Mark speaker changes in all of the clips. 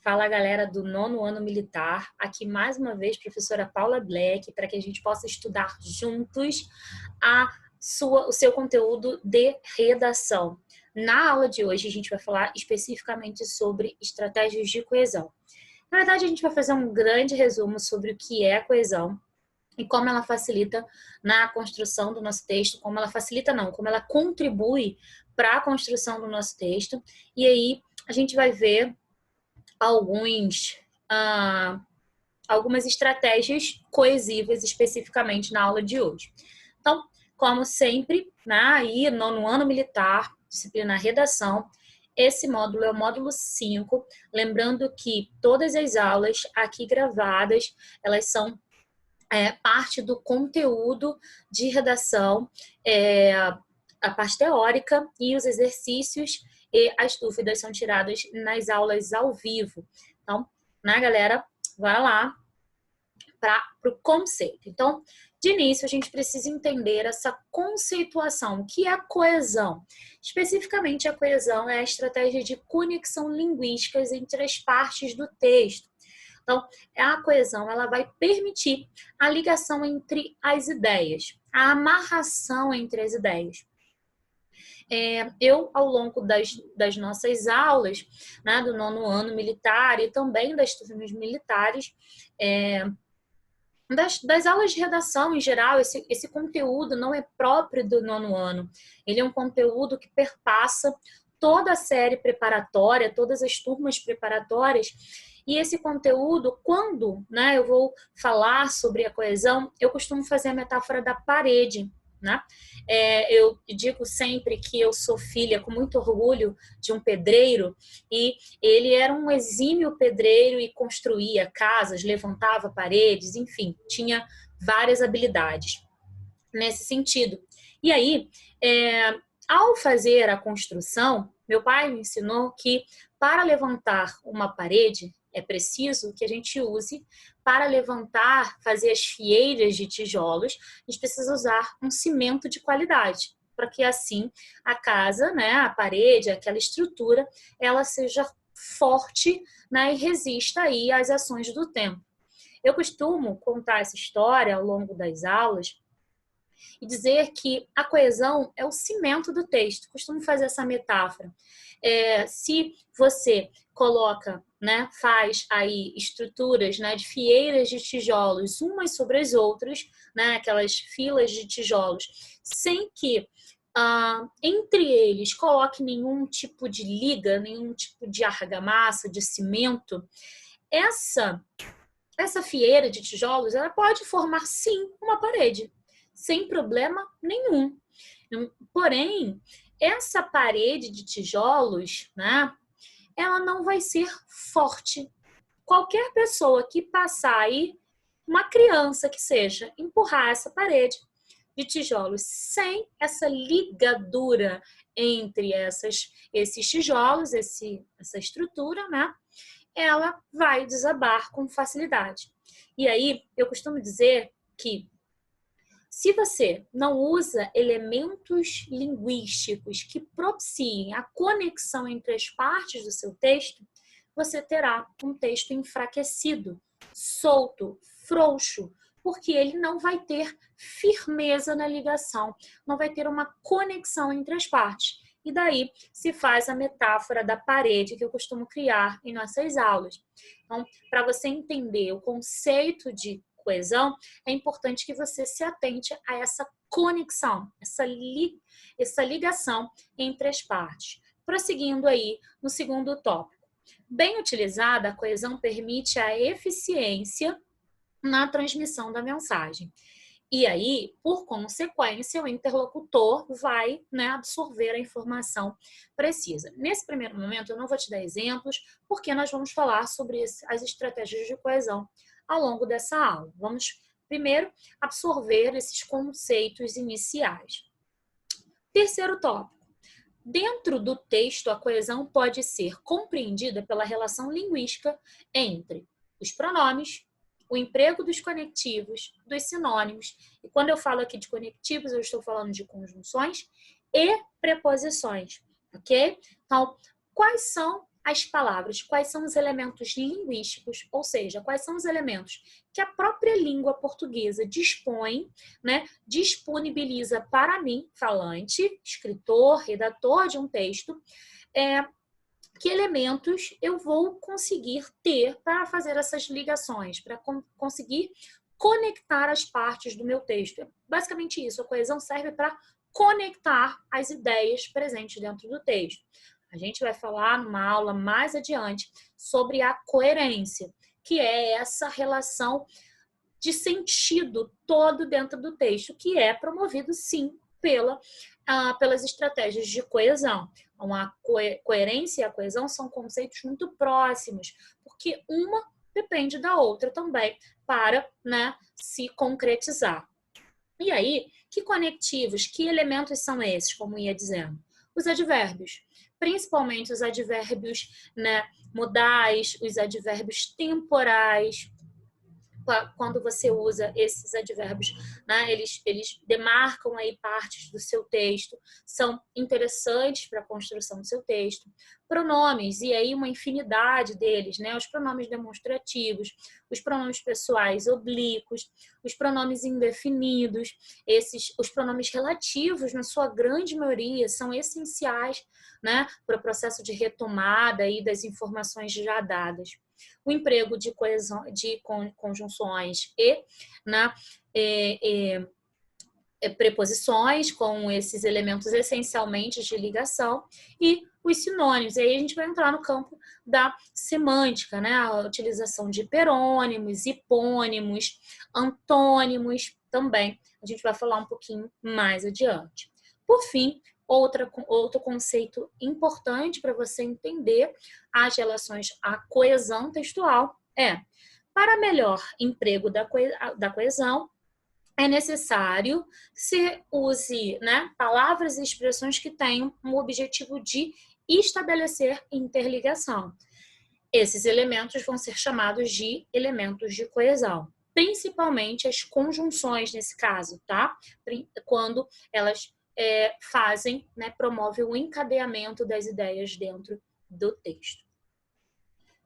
Speaker 1: Fala, galera do 9º ano militar. Aqui mais uma vez, professora Paula Black, para que a gente possa estudar juntos o seu conteúdo de redação. Na aula de hoje, a gente vai falar especificamente sobre estratégias de coesão. Na verdade, a gente vai fazer um grande resumo sobre o que é a coesão e como ela facilita na construção do nosso texto, como ela contribui para a construção do nosso texto. E aí, a gente vai ver algumas estratégias coesivas especificamente na aula de hoje. Então, como sempre, aí, 9º ano militar, disciplina redação, esse módulo é o módulo 5, lembrando que todas as aulas aqui gravadas, elas são parte do conteúdo de redação, a parte teórica e os exercícios e as dúvidas são tiradas nas aulas ao vivo. Então, galera, bora lá para o conceito. Então, de início, a gente precisa entender essa conceituação, o que é a coesão. Especificamente, a coesão é a estratégia de conexão linguística entre as partes do texto. Então, a coesão ela vai permitir a ligação entre as ideias, a amarração entre as ideias. Eu, ao longo das nossas aulas, do 9º ano militar e também das turmas militares, das aulas de redação em geral, esse conteúdo não é próprio do 9º ano. Ele é um conteúdo que perpassa toda a série preparatória, todas as turmas preparatórias. E esse conteúdo, quando eu vou falar sobre a coesão, eu costumo fazer a metáfora da parede. Eu digo sempre que eu sou filha, com muito orgulho, de um pedreiro, e ele era um exímio pedreiro e construía casas, levantava paredes, enfim, tinha várias habilidades nesse sentido. E aí, ao fazer a construção, meu pai me ensinou que para levantar uma parede, é preciso que a gente use, para levantar, fazer as fieiras de tijolos, a gente precisa usar um cimento de qualidade, para que assim a casa, a parede, aquela estrutura, ela seja forte, e resista aí às ações do tempo. Eu costumo contar essa história ao longo das aulas e dizer que a coesão é o cimento do texto. Costumo fazer essa metáfora. Se você coloca, faz aí estruturas de fieiras de tijolos, umas sobre as outras, aquelas filas de tijolos, sem que entre eles coloque nenhum tipo de liga, nenhum tipo de argamassa, de cimento, essa fileira de tijolos, ela pode formar sim uma parede, sem problema nenhum. Porém, essa parede de tijolos, ela não vai ser forte. Qualquer pessoa que passar aí, uma criança que seja, empurrar essa parede de tijolos sem essa ligadura entre esses tijolos, essa estrutura, ela vai desabar com facilidade. E aí, eu costumo dizer que se você não usa elementos linguísticos que propiciem a conexão entre as partes do seu texto, você terá um texto enfraquecido, solto, frouxo, porque ele não vai ter firmeza na ligação, não vai ter uma conexão entre as partes. E daí se faz a metáfora da parede que eu costumo criar em nossas aulas. Então, para você entender o conceito de coesão, é importante que você se atente a essa conexão, essa ligação entre as partes. Prosseguindo aí no segundo tópico. Bem utilizada, a coesão permite a eficiência na transmissão da mensagem. E aí, por consequência, o interlocutor vai absorver a informação precisa. Nesse primeiro momento, eu não vou te dar exemplos, porque nós vamos falar sobre as estratégias de coesão ao longo dessa aula. Vamos, primeiro, absorver esses conceitos iniciais. Terceiro tópico. Dentro do texto, a coesão pode ser compreendida pela relação linguística entre os pronomes, o emprego dos conectivos, dos sinônimos. E quando eu falo aqui de conectivos, eu estou falando de conjunções e preposições, ok? Então, quais são as palavras, quais são os elementos linguísticos, ou seja, quais são os elementos que a própria língua portuguesa dispõe, né, disponibiliza para mim, falante, escritor, redator de um texto, que elementos eu vou conseguir ter para fazer essas ligações, para conseguir conectar as partes do meu texto. É basicamente isso, a coesão serve para conectar as ideias presentes dentro do texto. A gente vai falar numa aula mais adiante sobre a coerência, que é essa relação de sentido todo dentro do texto, que é promovido, sim, pelas estratégias de coesão. Então, a coerência e a coesão são conceitos muito próximos, porque uma depende da outra também para, né, se concretizar. E aí, que conectivos, que elementos são esses, como ia dizendo? Os advérbios, principalmente os advérbios, né, modais, os advérbios temporais. Quando você usa esses advérbios, né, eles demarcam aí partes do seu texto, são interessantes para a construção do seu texto. Pronomes, e aí uma infinidade deles, né? Os pronomes demonstrativos, os pronomes pessoais oblíquos, os pronomes indefinidos, os pronomes relativos, na sua grande maioria, são essenciais, né, para o processo de retomada aí das informações já dadas. O emprego de coesão, de conjunções né, preposições com esses elementos essencialmente de ligação e os sinônimos. E aí a gente vai entrar no campo da semântica, né? A utilização de hiperônimos, hipônimos, antônimos também. A gente vai falar um pouquinho mais adiante. Por fim, outro conceito importante para você entender as relações à coesão textual para melhor emprego da coesão, é necessário que se use, né, palavras e expressões que tenham o objetivo de estabelecer interligação. Esses elementos vão ser chamados de elementos de coesão, principalmente as conjunções nesse caso, tá? Quando elas fazem, né, promovem o encadeamento das ideias dentro do texto.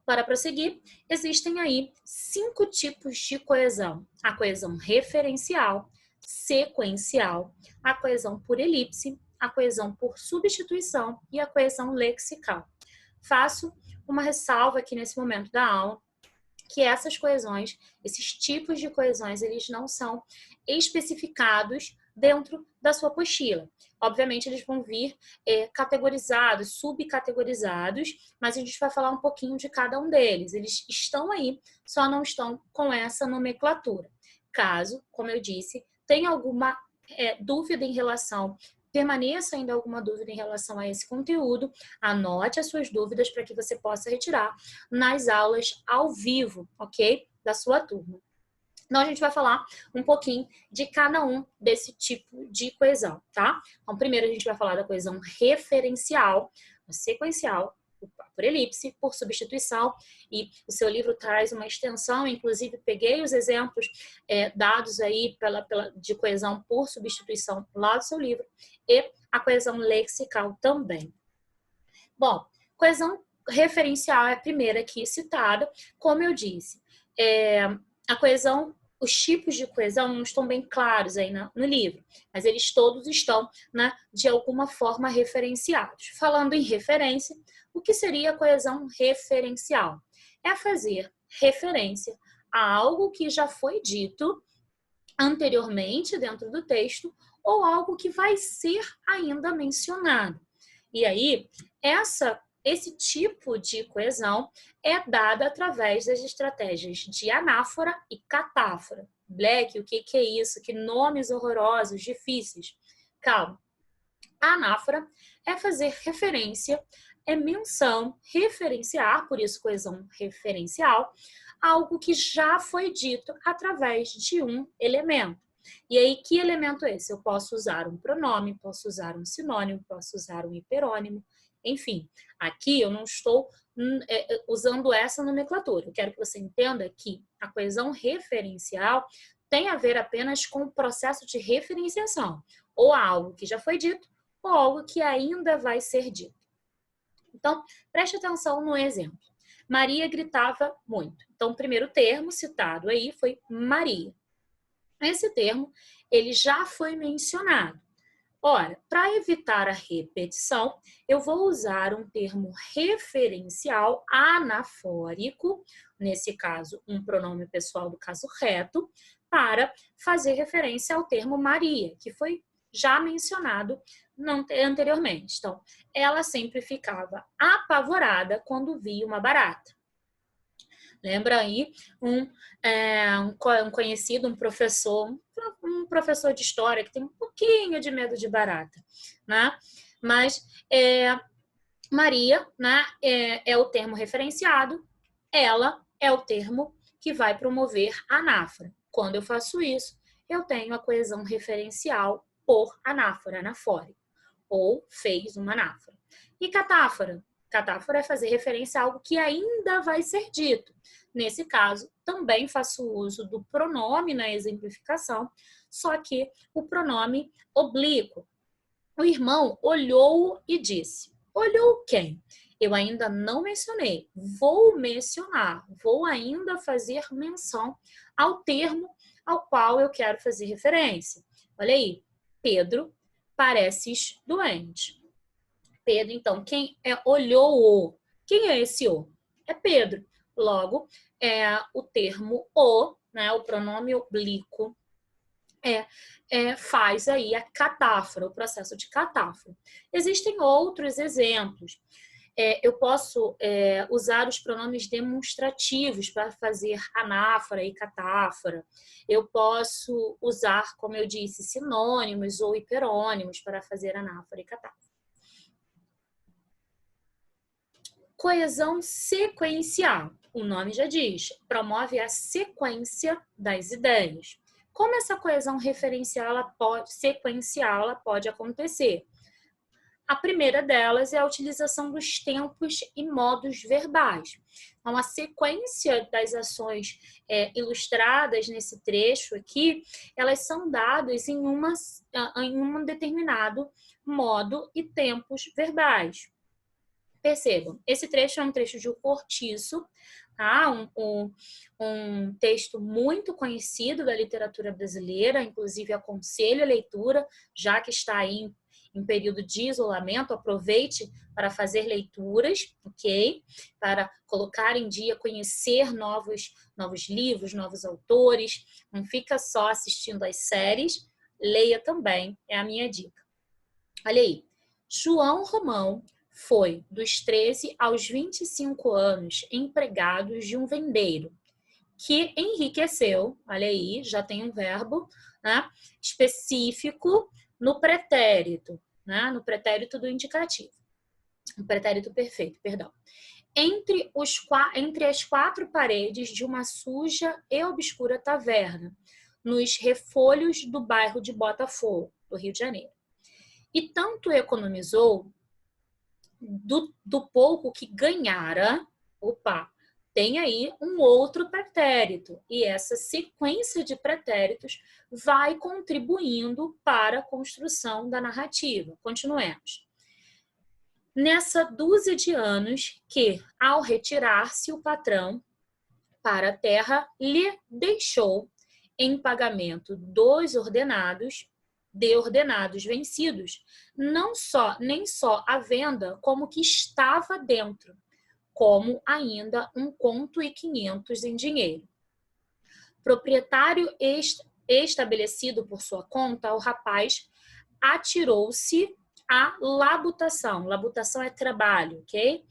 Speaker 1: Para prosseguir, existem aí 5 tipos de coesão. A coesão referencial, sequencial, a coesão por elipse, a coesão por substituição e a coesão lexical. Faço uma ressalva aqui nesse momento da aula, que essas coesões, esses tipos de coesões, eles não são especificados dentro da sua apostila. Obviamente, eles vão vir categorizados, subcategorizados, mas a gente vai falar um pouquinho de cada um deles. Eles estão aí, só não estão com essa nomenclatura. Caso, como eu disse, tenha alguma dúvida em relação, permaneça ainda alguma dúvida em relação a esse conteúdo, anote as suas dúvidas para que você possa retirar nas aulas ao vivo, ok? Da sua turma. Então, a gente vai falar um pouquinho de cada um desse tipo de coesão, tá? Então, primeiro a gente vai falar da coesão referencial, sequencial, por elipse, por substituição, e o seu livro traz uma extensão, inclusive peguei os exemplos dados aí de coesão por substituição lá do seu livro, e a coesão lexical também. Bom, coesão referencial é a primeira aqui citada, como eu disse, a coesão, os tipos de coesão não estão bem claros aí no livro, mas eles todos estão, né, de alguma forma referenciados. Falando em referência, o que seria a coesão referencial? É fazer referência a algo que já foi dito anteriormente dentro do texto ou algo que vai ser ainda mencionado. E aí, esse tipo de coesão é dada através das estratégias de anáfora e catáfora. Black, o que é isso? Que nomes horrorosos, difíceis. Calma. A anáfora é fazer referência, é menção, referenciar, por isso coesão referencial, algo que já foi dito através de um elemento. E aí, que elemento é esse? Eu posso usar um pronome, posso usar um sinônimo, posso usar um hiperônimo, enfim. Aqui eu não estou usando essa nomenclatura. Eu quero que você entenda que a coesão referencial tem a ver apenas com o processo de referenciação, ou algo que já foi dito, ou algo que ainda vai ser dito. Então, preste atenção no exemplo. Maria gritava muito. Então, o primeiro termo citado aí foi Maria. Esse termo, ele já foi mencionado. Ora, para evitar a repetição, eu vou usar um termo referencial anafórico, nesse caso, um pronome pessoal do caso reto, para fazer referência ao termo Maria, que foi já mencionado anteriormente. Então, ela sempre ficava apavorada quando via uma barata. Lembra aí um conhecido, um professor de história que tem um pouquinho de medo de barata, né? Mas Maria, né, é o termo referenciado, ela é o termo que vai promover a anáfora. Quando eu faço isso, eu tenho a coesão referencial por anáfora, anafórico, ou fez uma anáfora. E catáfora? Catáfora é fazer referência a algo que ainda vai ser dito. Nesse caso, também faço uso do pronome na exemplificação, só que o pronome oblíquo. O irmão olhou e disse. Olhou quem? Eu ainda não mencionei. Vou mencionar. Vou ainda fazer menção ao termo ao qual eu quero fazer referência. Olha aí. Pedro, pareces doente. Pedro, então, quem olhou? Quem é esse o? É Pedro. Logo, o termo o, né, o pronome oblíquo, faz aí a catáfora, o processo de catáfora. Existem outros exemplos. Eu posso usar os pronomes demonstrativos para fazer anáfora e catáfora. Eu posso usar, como eu disse, sinônimos ou hiperônimos para fazer anáfora e catáfora. Coesão sequencial. O nome já diz, promove a sequência das ideias. Como essa coesão sequencial ela pode acontecer? A primeira delas é a utilização dos tempos e modos verbais. Então, a sequência das ações ilustradas nesse trecho aqui, elas são dadas em um determinado modo e tempos verbais. Percebam, esse trecho é um trecho de O Cortiço, tá? Um texto muito conhecido da literatura brasileira, inclusive aconselho a leitura, já que está aí em período de isolamento, aproveite para fazer leituras, ok? Para colocar em dia, conhecer novos livros, novos autores, não fica só assistindo às séries, leia também, é a minha dica. Olha aí, João Romão foi dos 13 aos 25 anos empregado de um vendeiro, que enriqueceu, olha aí, já tem um verbo, né, específico no pretérito, né, no pretérito do indicativo, no pretérito perfeito, perdão. Entre as quatro paredes de uma suja e obscura taverna, nos refolhos do bairro de Botafogo, do Rio de Janeiro. E tanto economizou do pouco que ganhara, tem aí um outro pretérito. E essa sequência de pretéritos vai contribuindo para a construção da narrativa. Continuemos. Nessa dúzia de anos que, ao retirar-se o patrão para a terra, lhe deixou em pagamento de ordenados vencidos, nem só a venda, como que estava dentro, como ainda 1,500 em dinheiro. Proprietário estabelecido por sua conta, o rapaz atirou-se à labutação. Labutação é trabalho, ok?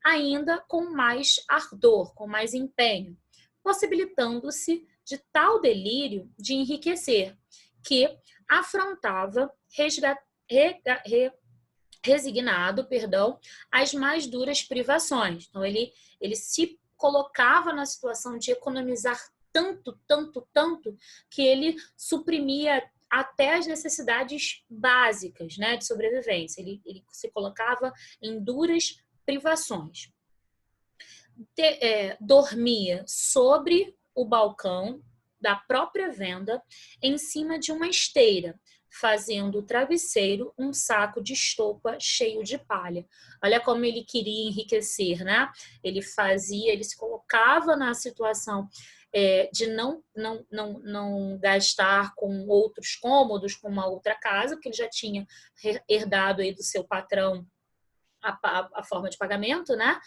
Speaker 1: Ainda com mais ardor, com mais empenho, possibilitando-se de tal delírio de enriquecer, que afrontava resignado, as mais duras privações. Então, ele se colocava na situação de economizar tanto, que ele suprimia até as necessidades básicas, né, de sobrevivência. Ele se colocava em duras privações. Dormia sobre o balcão da própria venda, em cima de uma esteira. fazendo o travesseiro um saco de estopa cheio de palha. Olha como ele queria enriquecer, né? Ele se colocava na situação de não gastar com outros cômodos, com uma outra casa, porque ele já tinha herdado aí do seu patrão a forma de pagamento, né?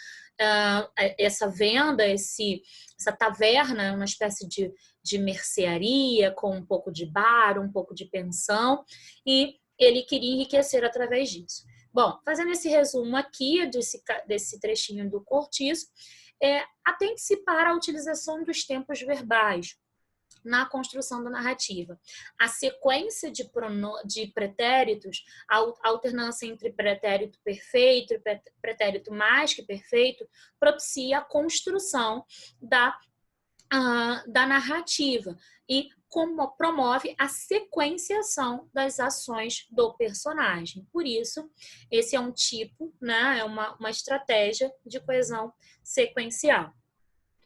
Speaker 1: Essa venda, essa taverna, uma espécie de mercearia com um pouco de bar, um pouco de pensão, e ele queria enriquecer através disso. Bom, fazendo esse resumo aqui desse trechinho do Cortiço, atente-se para a utilização dos tempos verbais na construção da narrativa. A sequência de pretéritos, a alternância entre pretérito perfeito e pretérito mais que perfeito, propicia a construção da narrativa e promove a sequenciação das ações do personagem. Por isso, esse é um tipo, né, é uma estratégia de coesão sequencial.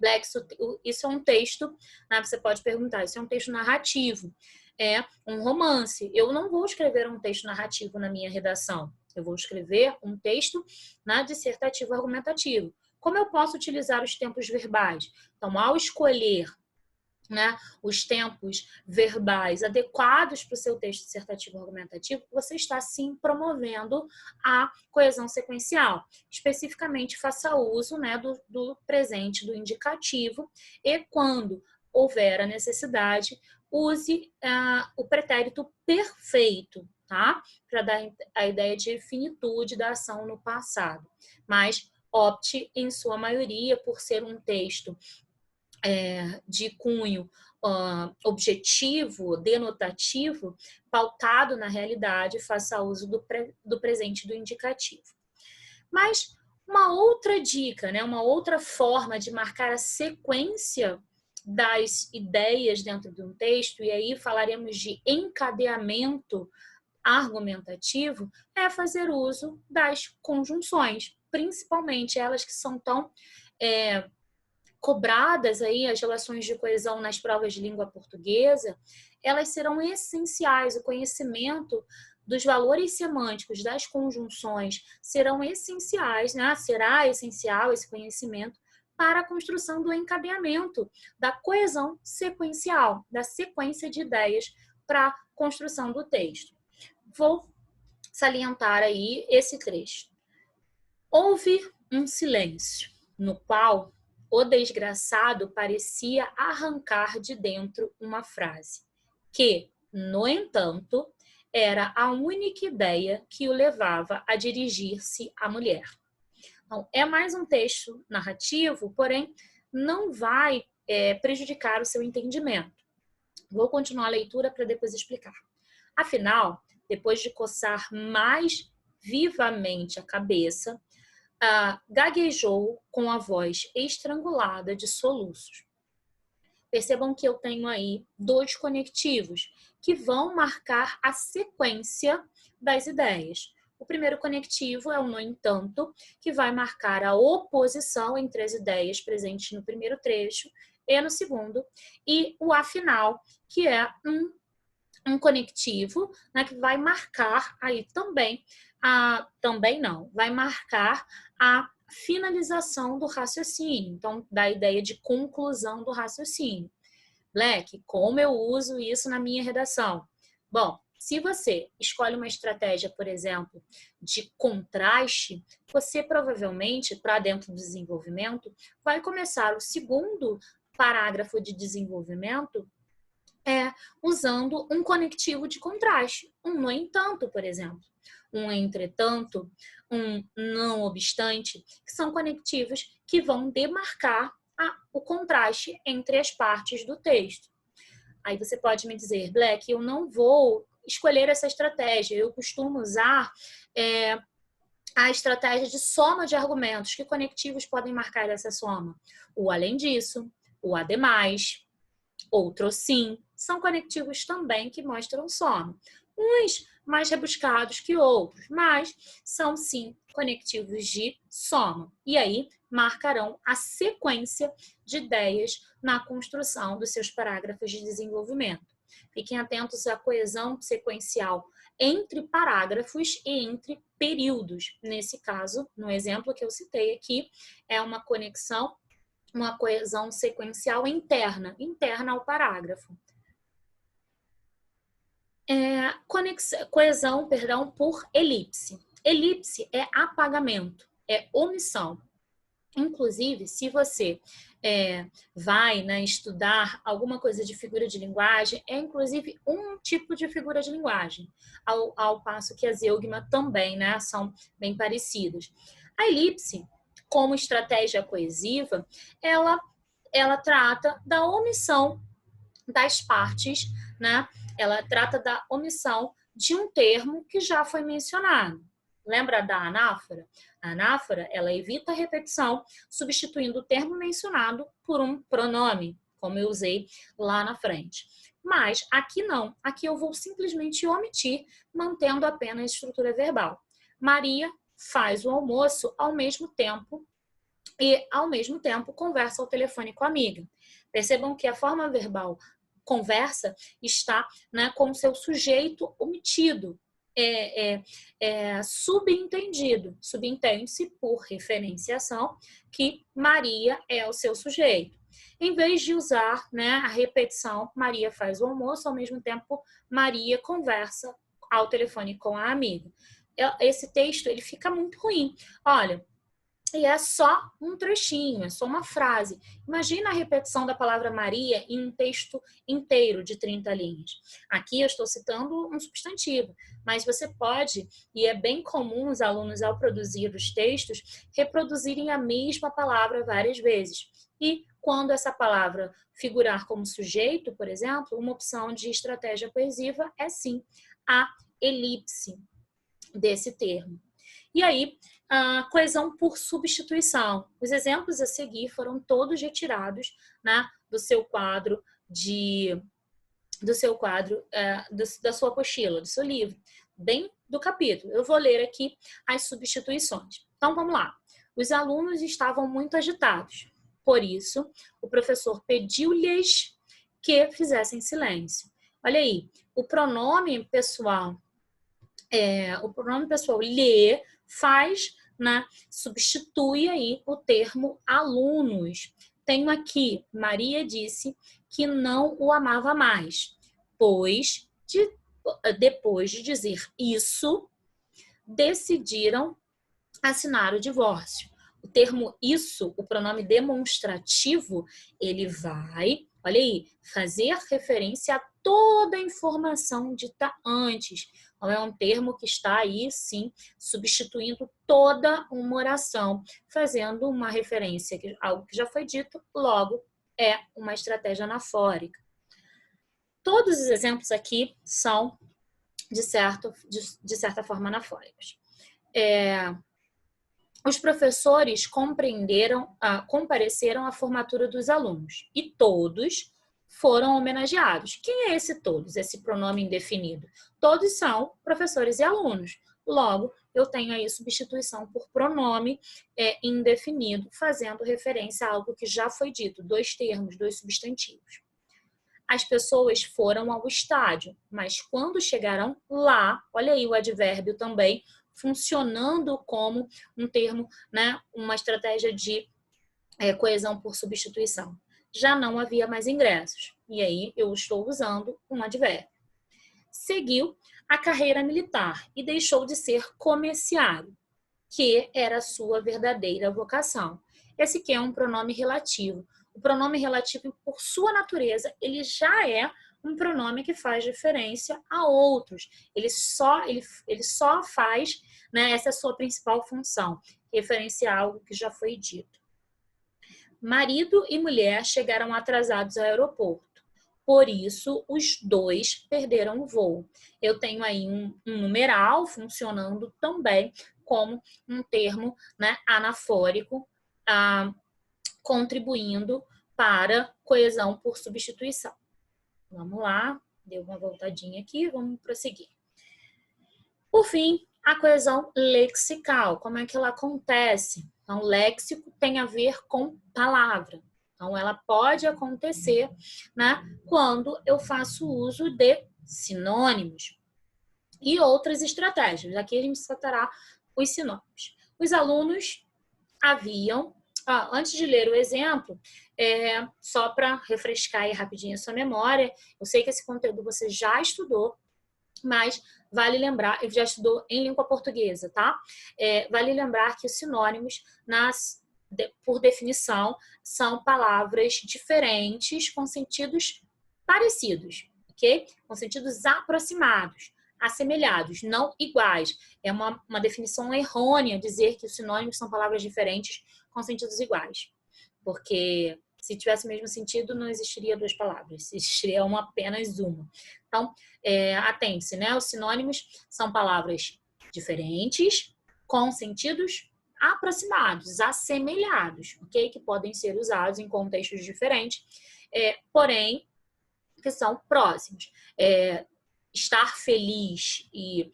Speaker 1: Black, isso é um texto, né, você pode perguntar, isso é um texto narrativo, é um romance. Eu não vou escrever um texto narrativo na minha redação, eu vou escrever um texto dissertativo argumentativo. Como eu posso utilizar os tempos verbais? Então, ao escolher, né, os tempos verbais adequados para o seu texto dissertativo argumentativo, você está sim promovendo a coesão sequencial. Especificamente, faça uso, né, do presente, do indicativo, e quando houver a necessidade, use o pretérito perfeito, tá? Para dar a ideia de finitude da ação no passado. Mas opte, em sua maioria, por ser um texto de cunho objetivo, denotativo, pautado na realidade, faça uso do presente do indicativo. Mas uma outra dica, né, uma outra forma de marcar a sequência das ideias dentro de um texto, e aí falaremos de encadeamento argumentativo, é fazer uso das conjunções, principalmente elas que são tão cobradas aí, as relações de coesão nas provas de língua portuguesa, elas serão essenciais. O conhecimento dos valores semânticos das conjunções serão essenciais, né? Será essencial esse conhecimento para a construção do encadeamento, da coesão sequencial, da sequência de ideias para a construção do texto. Vou salientar aí esse trecho. Houve um silêncio, no qual o desgraçado parecia arrancar de dentro uma frase, que, no entanto, era a única ideia que o levava a dirigir-se à mulher. Então, é mais um texto narrativo, porém, não vai prejudicar o seu entendimento. Vou continuar a leitura para depois explicar. Afinal, depois de coçar mais vivamente a cabeça, gaguejou com a voz estrangulada de soluços. Percebam que eu tenho aí dois conectivos que vão marcar a sequência das ideias. O primeiro conectivo é o no entanto, que vai marcar a oposição entre as ideias presentes no primeiro trecho e no segundo, e o afinal, que é um conectivo, né, que vai marcar aí também vai marcar a finalização do raciocínio, então da ideia de conclusão do raciocínio. Black, como eu uso isso na minha redação? Bom, se você escolhe uma estratégia, por exemplo, de contraste, você provavelmente, para dentro do desenvolvimento, vai começar o segundo parágrafo de desenvolvimento usando um conectivo de contraste, um no entanto, por exemplo, um entretanto, um não obstante, que são conectivos que vão demarcar o contraste entre as partes do texto. Aí você pode me dizer, Black, eu não vou escolher essa estratégia, eu costumo usar a estratégia de soma de argumentos. Que conectivos podem marcar essa soma? O além disso, o ademais, outro sim, são conectivos também que mostram soma. Uns mais rebuscados que outros, mas são sim conectivos de soma. E aí marcarão a sequência de ideias na construção dos seus parágrafos de desenvolvimento. Fiquem atentos à coesão sequencial entre parágrafos e entre períodos. Nesse caso, no exemplo que eu citei aqui, é uma conexão, uma coesão sequencial interna ao parágrafo. Coesão, por elipse. Elipse é apagamento, é omissão. Inclusive, se você vai, né, estudar alguma coisa de figura de linguagem, é inclusive um tipo de figura de linguagem, ao passo que as eugma também, né, são bem parecidas. A elipse, como estratégia coesiva, ela trata da omissão das partes, né? Ela trata da omissão de um termo que já foi mencionado. Lembra da anáfora? A anáfora, ela evita a repetição, substituindo o termo mencionado por um pronome, como eu usei lá na frente. Mas aqui não. Aqui eu vou simplesmente omitir, mantendo apenas a estrutura verbal. Maria faz o almoço ao mesmo tempo e, ao mesmo tempo, conversa ao telefone com a amiga. Percebam que a forma verbal conversa está, né, com o seu sujeito omitido, subentendido. Subentende-se por referenciação que Maria é o seu sujeito. Em vez de usar, né, a repetição, Maria faz o almoço, ao mesmo tempo Maria conversa ao telefone com a amiga. Esse texto ele fica muito ruim. Olha, e é só um trechinho, é só uma frase. Imagina a repetição da palavra Maria em um texto inteiro de 30 linhas. Aqui eu estou citando um substantivo, mas você pode, e é bem comum os alunos, ao produzir os textos, reproduzirem a mesma palavra várias vezes. E quando essa palavra figurar como sujeito, por exemplo, uma opção de estratégia coesiva é sim a elipse desse termo. E aí, a coesão por substituição. Os exemplos a seguir foram todos retirados, né, do seu quadro, da sua apostila, do seu livro, bem do capítulo. Eu vou ler aqui as substituições. Então, vamos lá. Os alunos estavam muito agitados. Por isso, o professor pediu-lhes que fizessem silêncio. Olha aí, o pronome pessoal lhe faz, né, substitui aí o termo alunos. Tenho aqui, Maria disse que não o amava mais, pois depois de dizer isso, decidiram assinar o divórcio. O termo isso, o pronome demonstrativo, ele vai, olha aí, fazer referência a toda a informação dita antes. Então, é um termo que está aí, sim, substituindo toda uma oração, fazendo uma referência a algo que já foi dito, logo é uma estratégia anafórica. Todos os exemplos aqui são, de certa forma, anafóricos. Os professores compareceram à formatura dos alunos e todos foram homenageados. Quem é esse todos, esse pronome indefinido? Todos são professores e alunos. Logo, eu tenho aí substituição por pronome indefinido, fazendo referência a algo que já foi dito, dois termos, dois substantivos. As pessoas foram ao estádio, mas quando chegaram lá, olha aí o advérbio também, funcionando como um termo, né, uma estratégia de coesão por substituição. Já não havia mais ingressos. E aí eu estou usando um advérbio. Seguiu a carreira militar e deixou de ser comerciário, que era a sua verdadeira vocação. Esse que é um pronome relativo. O pronome relativo, por sua natureza, ele já é um pronome que faz referência a outros. Ele só faz, né, essa é a sua principal função, referenciar algo que já foi dito. Marido e mulher chegaram atrasados ao aeroporto. Por isso, os dois perderam o voo. Eu tenho aí um numeral funcionando também como um termo, né, anafórico, contribuindo para coesão por substituição. Vamos lá, deu uma voltadinha aqui, vamos prosseguir. Por fim, a coesão lexical, como é que ela acontece? Então, léxico tem a ver com palavra. Então, ela pode acontecer, né, quando eu faço uso de sinônimos. E outras estratégias. Aqui a gente citará os sinônimos. Os alunos haviam... antes de ler o exemplo, só para refrescar aí rapidinho a sua memória, eu sei que esse conteúdo você já estudou, mas vale lembrar, eu já estudou em língua portuguesa, tá? Vale lembrar que os sinônimos, por definição, são palavras diferentes com sentidos parecidos, ok? Com sentidos aproximados, assemelhados, não iguais. É uma definição errônea dizer que os sinônimos são palavras diferentes com sentidos iguais, porque se tivesse o mesmo sentido, não existiria duas palavras, existiria apenas uma. Então, atente-se, né? Os sinônimos são palavras diferentes com sentidos aproximados, assemelhados, ok? Que podem ser usados em contextos diferentes, porém, que são próximos. Estar feliz e,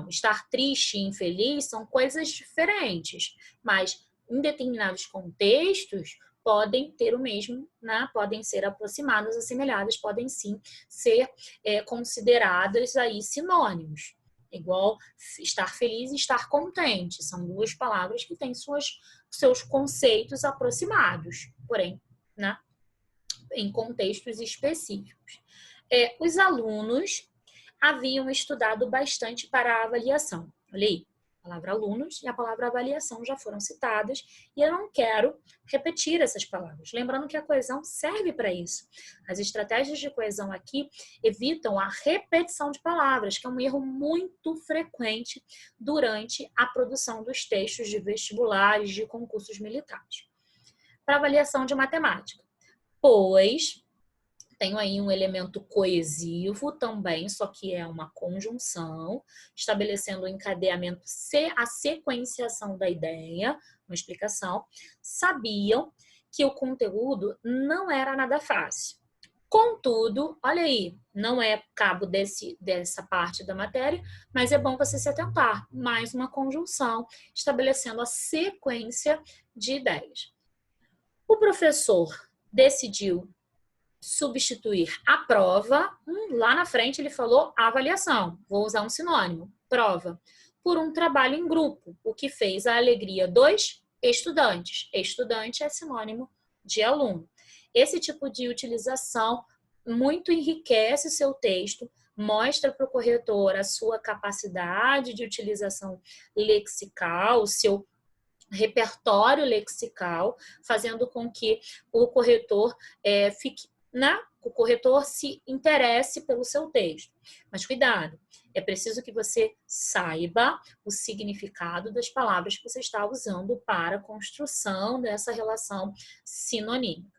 Speaker 1: estar triste e infeliz são coisas diferentes, mas em determinados contextos podem ter o mesmo, né? Podem ser aproximadas, assemelhadas, podem sim ser consideradas aí sinônimos. Igual estar feliz e estar contente. São duas palavras que têm seus conceitos aproximados, porém, né? Em contextos específicos. Os alunos haviam estudado bastante para a avaliação. Olha aí, a palavra alunos e a palavra avaliação já foram citadas e eu não quero repetir essas palavras. Lembrando que a coesão serve para isso. As estratégias de coesão aqui evitam a repetição de palavras, que é um erro muito frequente durante a produção dos textos de vestibulares, de concursos militares. Para avaliação de matemática. Pois, tenho aí um elemento coesivo também, só que é uma conjunção, estabelecendo o encadeamento, a sequenciação da ideia, uma explicação. Sabiam que o conteúdo não era nada fácil. Contudo, olha aí, não é cabo dessa parte da matéria, mas é bom você se atentar. Mais uma conjunção, estabelecendo a sequência de ideias. O professor decidiu substituir a prova, lá na frente ele falou avaliação, vou usar um sinônimo, prova, por um trabalho em grupo, o que fez a alegria dos estudantes. Estudante é sinônimo de aluno. Esse tipo de utilização muito enriquece o seu texto, mostra para o corretor a sua capacidade de utilização lexical, o seu repertório lexical, fazendo com que o corretor o corretor se interesse pelo seu texto. Mas cuidado, é preciso que você saiba o significado das palavras que você está usando para a construção dessa relação sinonímica.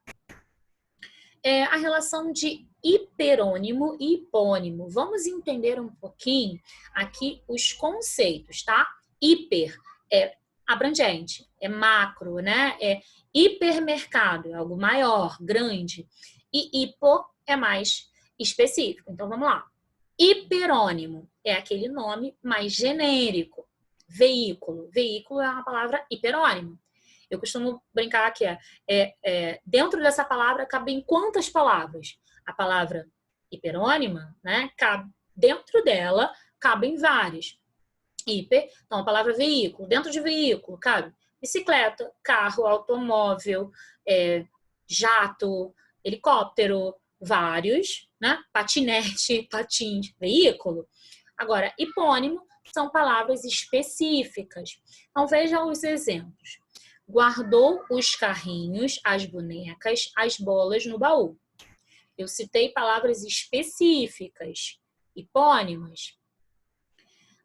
Speaker 1: A relação de hiperônimo e hipônimo. Vamos entender um pouquinho aqui os conceitos, tá? Hiper é abrangente, é macro, né? É hipermercado, é algo maior, grande. E hipo é mais específico. Então, vamos lá. Hiperônimo é aquele nome mais genérico. Veículo. Veículo é uma palavra hiperônimo. Eu costumo brincar que dentro dessa palavra cabem quantas palavras? A palavra hiperônima, né? Dentro dela cabem várias. Hiper, então a palavra veículo. Dentro de veículo cabe bicicleta, carro, automóvel, jato, helicóptero, vários, né? Patinete, patins, veículo. Agora, hipônimo são palavras específicas. Então, veja os exemplos. Guardou os carrinhos, as bonecas, as bolas no baú. Eu citei palavras específicas, hipônimas.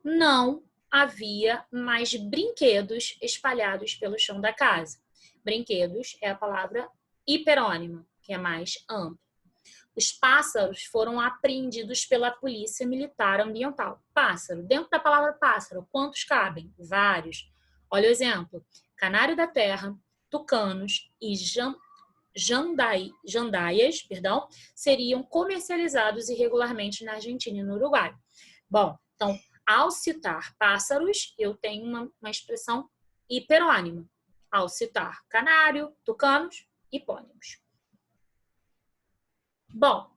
Speaker 1: Não havia mais brinquedos espalhados pelo chão da casa. Brinquedos é a palavra hiperônima, que é mais ampla. Os pássaros foram apreendidos pela Polícia Militar Ambiental. Pássaro, dentro da palavra pássaro, quantos cabem? Vários. Olha o exemplo. Canário da terra, tucanos e jandaias, seriam comercializados irregularmente na Argentina e no Uruguai. Bom, então, ao citar pássaros, eu tenho uma expressão hiperônima. Ao citar canário, tucanos hipônimos. Bom,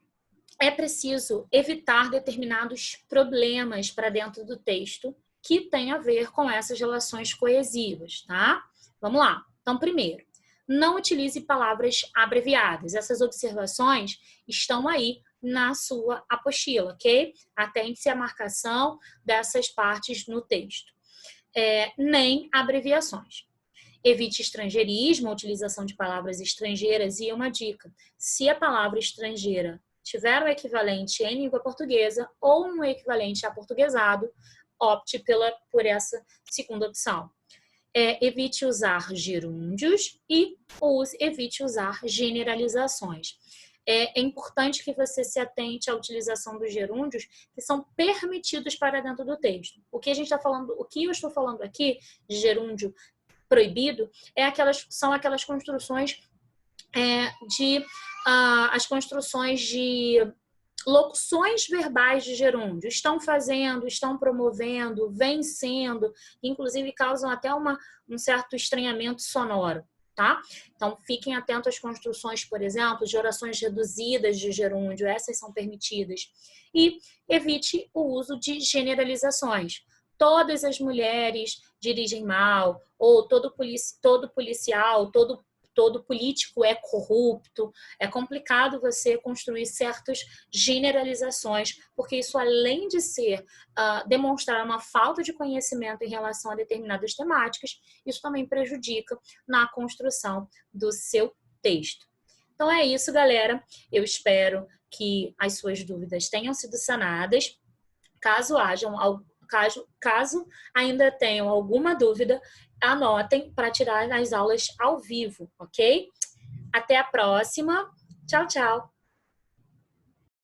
Speaker 1: é preciso evitar determinados problemas para dentro do texto que tem a ver com essas relações coesivas, tá? Vamos lá. Então, primeiro, não utilize palavras abreviadas. Essas observações estão aí na sua apostila, ok? Atente-se à marcação dessas partes no texto. Nem abreviações. Evite estrangeirismo, a utilização de palavras estrangeiras. E uma dica, se a palavra estrangeira tiver um equivalente em língua portuguesa ou um equivalente aportuguesado, opte por essa segunda opção. Evite usar gerúndios e evite usar generalizações. É importante que você se atente à utilização dos gerúndios que são permitidos para dentro do texto. O que eu estou falando aqui de gerúndio proibido são aquelas construções as construções de locuções verbais de gerúndio. Estão fazendo, estão promovendo, vem sendo, inclusive causam até um certo estranhamento sonoro, tá? Então, fiquem atentos às construções, por exemplo, de orações reduzidas de gerúndio, essas são permitidas. E evite o uso de generalizações. Todas as mulheres dirigem mal, ou todo policial, todo político é corrupto. É complicado você construir certas generalizações, porque isso, além de demonstrar uma falta de conhecimento em relação a determinadas temáticas, isso também prejudica na construção do seu texto. Então é isso, galera. Eu espero que as suas dúvidas tenham sido sanadas. Caso ainda tenham alguma dúvida, anotem para tirar nas aulas ao vivo, ok? Até a próxima. Tchau, tchau!